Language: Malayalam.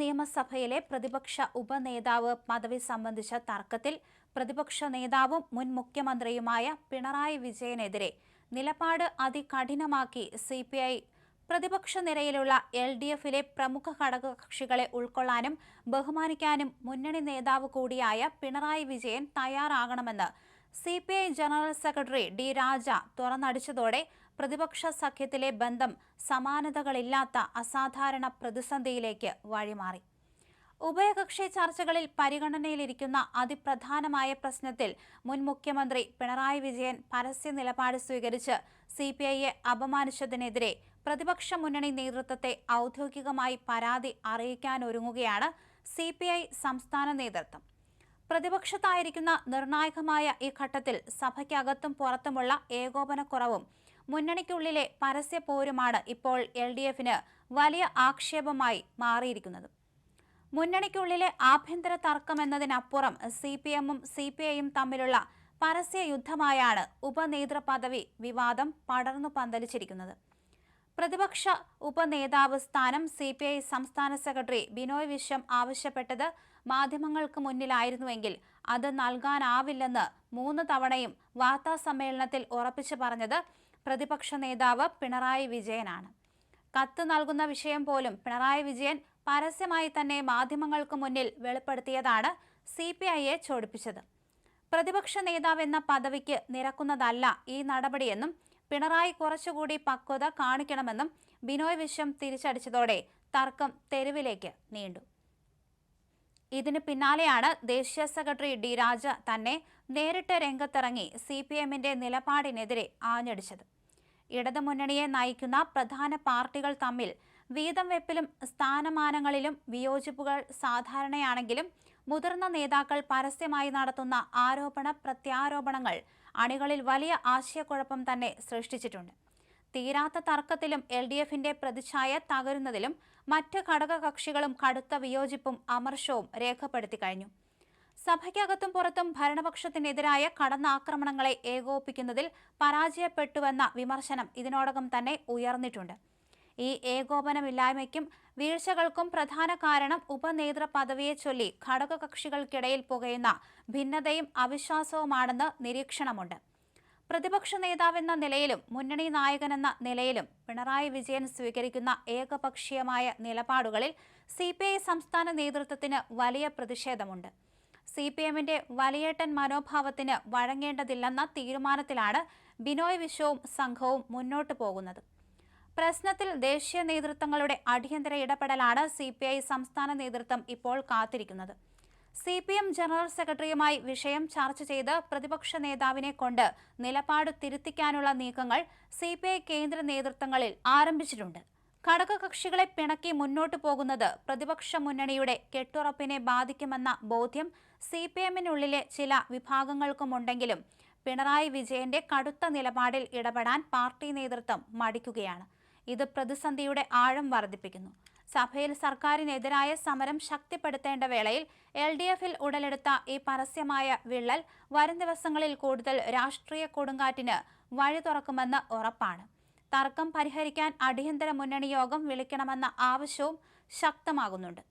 നിയമസഭയിലെ പ്രതിപക്ഷ ഉപനേതാവ് പദവി സംബന്ധിച്ച തർക്കത്തിൽ പ്രതിപക്ഷ നേതാവും മുൻ മുഖ്യമന്ത്രിയുമായ പിണറായി വിജയനെതിരെ നിലപാട് അതികഠിനമാക്കി സിപിഐ പ്രതിപക്ഷ നിരയിലുള്ള LDFിലെ പ്രമുഖ ഘടകകക്ഷികളെ ഉൾക്കൊള്ളാനും ബഹുമാനിക്കാനും മുന്നണി നേതാവ് കൂടിയായ പിണറായി വിജയൻ തയ്യാറാകണമെന്ന് CPI ജനറൽ സെക്രട്ടറി D. രാജ തുറന്നടിച്ചതോടെ പ്രതിപക്ഷ സഖ്യത്തിലെ ബന്ധം സമാനതകളില്ലാത്ത അസാധാരണ പ്രതിസന്ധിയിലേക്ക് വഴിമാറി. ഉഭയകക്ഷി ചർച്ചകളിൽ പരിഗണനയിലിരിക്കുന്ന അതിപ്രധാനമായ പ്രശ്നത്തിൽ മുൻ മുഖ്യമന്ത്രി പിണറായി വിജയൻ പരസ്യ നിലപാട് സ്വീകരിച്ച് CPIയെ അപമാനിച്ചതിനെതിരെ പ്രതിപക്ഷ മുന്നണി നേതൃത്വത്തെ ഔദ്യോഗികമായി പരാതി അറിയിക്കാനൊരുങ്ങുകയാണ് CPI സംസ്ഥാന നേതൃത്വം. പ്രതിപക്ഷത്തായിരിക്കുന്ന നിർണായകമായ ഈ ഘട്ടത്തിൽ സഭയ്ക്കകത്തും പുറത്തുമുള്ള ഏകോപനക്കുറവും മുന്നണിക്കുള്ളിലെ പരസ്യ പോരുമാണ് ഇപ്പോൾ LDFിന് വലിയ ആക്ഷേപമായി മാറിയിരിക്കുന്നത്. മുന്നണിക്കുള്ളിലെ ആഭ്യന്തര തർക്കമെന്നതിനപ്പുറം CPMും CPIയും തമ്മിലുള്ള പരസ്യ യുദ്ധമായാണ് ഉപനേതൃ പദവി വിവാദം പടർന്നു പന്തലിച്ചിരിക്കുന്നത്. പ്രതിപക്ഷ ഉപനേതാവ് സ്ഥാനം CPI സംസ്ഥാന സെക്രട്ടറി ബിനോയ് വിശ്വം ആവശ്യപ്പെട്ടത് മാധ്യമങ്ങൾക്ക് മുന്നിലായിരുന്നുവെങ്കിൽ അത് നൽകാനാവില്ലെന്ന് 3 തവണയും വാർത്താസമ്മേളനത്തിൽ ഉറപ്പിച്ചു പറഞ്ഞത് പ്രതിപക്ഷ നേതാവ് പിണറായി വിജയനാണ്. കത്ത് നൽകുന്ന വിഷയം പോലും പിണറായി വിജയൻ പരസ്യമായി തന്നെ മാധ്യമങ്ങൾക്ക് മുന്നിൽ വെളിപ്പെടുത്തിയതാണ് CPIയെ ചൊടിപ്പിച്ചത്. പ്രതിപക്ഷ നേതാവെന്ന പദവിക്ക് നിരക്കുന്നതല്ല ഈ നടപടിയെന്നും പിണറായി കുറച്ചുകൂടി പക്വത കാണിക്കണമെന്നും ബിനോയ് വിശ്വം തിരിച്ചടിച്ചതോടെ തർക്കം തെരുവിലേക്ക് നീണ്ടു. ഇതിന് പിന്നാലെയാണ് ദേശീയ സെക്രട്ടറി D. രാജ തന്നെ നേരിട്ട് രംഗത്തിറങ്ങി CPMന്റെ നിലപാടിനെതിരെ ആഞ്ഞടിച്ചത്. ഇടതുമുന്നണിയെ നയിക്കുന്ന പ്രധാന പാർട്ടികൾ തമ്മിൽ വീതം വെപ്പിലും സ്ഥാനമാനങ്ങളിലും വിയോജിപ്പുകൾ സാധാരണയാണെങ്കിലും മുതിർന്ന നേതാക്കൾ പരസ്യമായി നടത്തുന്ന ആരോപണ പ്രത്യാരോപണങ്ങൾ അണികളിൽ വലിയ ആശയക്കുഴപ്പം തന്നെ സൃഷ്ടിച്ചിട്ടുണ്ട്. തീരാത്ത തർക്കത്തിലും LDFിന്റെ പ്രതിച്ഛായ തകരുന്നതിലും മറ്റ് ഘടകകക്ഷികളും കടുത്ത വിയോജിപ്പും അമർഷവും രേഖപ്പെടുത്തി കഴിഞ്ഞു. സഭയ്ക്കകത്തും പുറത്തും ഭരണപക്ഷത്തിനെതിരായ കടന്നാക്രമണങ്ങളെ ഏകോപിപ്പിക്കുന്നതിൽ പരാജയപ്പെട്ടുവെന്ന വിമർശനം ഇതിനോടകം തന്നെ ഉയർന്നിട്ടുണ്ട്. ഈ ഏകോപനമില്ലായ്മയ്ക്കും വീഴ്ചകൾക്കും പ്രധാന കാരണം ഉപനേതൃ പദവിയെ ചൊല്ലി ഘടകകക്ഷികൾക്കിടയിൽ പുകയുന്ന ഭിന്നതയും അവിശ്വാസവുമാണെന്ന് നിരീക്ഷണമുണ്ട്. പ്രതിപക്ഷ നേതാവെന്ന നിലയിലും മുന്നണി നായകനെന്ന നിലയിലും പിണറായി വിജയൻ സ്വീകരിക്കുന്ന ഏകപക്ഷീയമായ നിലപാടുകളിൽ CPI സംസ്ഥാന നേതൃത്വത്തിന് വലിയ പ്രതിഷേധമുണ്ട്. CPMന്റെ വലിയേട്ടൻ മനോഭാവത്തിന് വഴങ്ങേണ്ടതില്ലെന്ന തീരുമാനത്തിലാണ് ബിനോയ് വിശ്വവും സംഘവും മുന്നോട്ടു പോകുന്നത്. പ്രശ്നത്തിൽ ദേശീയ നേതൃത്വങ്ങളുടെ അടിയന്തര ഇടപെടലാണ് CPI സംസ്ഥാന നേതൃത്വം ഇപ്പോൾ കാത്തിരിക്കുന്നത്. CPM ജനറൽ സെക്രട്ടറിയുമായി വിഷയം ചർച്ച ചെയ്ത് പ്രതിപക്ഷ നേതാവിനെ കൊണ്ട് നിലപാട് തിരുത്തിക്കാനുള്ള നീക്കങ്ങൾ CPI കേന്ദ്ര നേതൃത്വങ്ങളിൽ ആരംഭിച്ചിട്ടുണ്ട്. ഘടകകക്ഷികളെ പിണക്കി മുന്നോട്ടു പോകുന്നത് പ്രതിപക്ഷ മുന്നണിയുടെ കെട്ടുറപ്പിനെ ബാധിക്കുമെന്ന ബോധ്യം CPMനുള്ളിലെ ചില വിഭാഗങ്ങൾക്കുമുണ്ടെങ്കിലും പിണറായി വിജയന്റെ കടുത്ത നിലപാടിൽ ഇടപെടാൻ പാർട്ടി നേതൃത്വം മടിക്കുകയാണ്. ഇത് പ്രതിസന്ധിയുടെ ആഴം വർദ്ധിപ്പിക്കുന്നു. സഭയിൽ സർക്കാരിനെതിരായ സമരം ശക്തിപ്പെടുത്തേണ്ട വേളയിൽ LDFിൽ ഉടലെടുത്ത ഈ പരസ്യമായ വിള്ളൽ വരും ദിവസങ്ങളിൽ കൂടുതൽ രാഷ്ട്രീയ കൊടുങ്കാറ്റിന് വഴി തുറക്കുമെന്ന് ഉറപ്പാണ്. തർക്കം പരിഹരിക്കാൻ അടിയന്തര മുന്നണി യോഗം വിളിക്കണമെന്ന ആവശ്യവും ശക്തമാകുന്നുണ്ട്.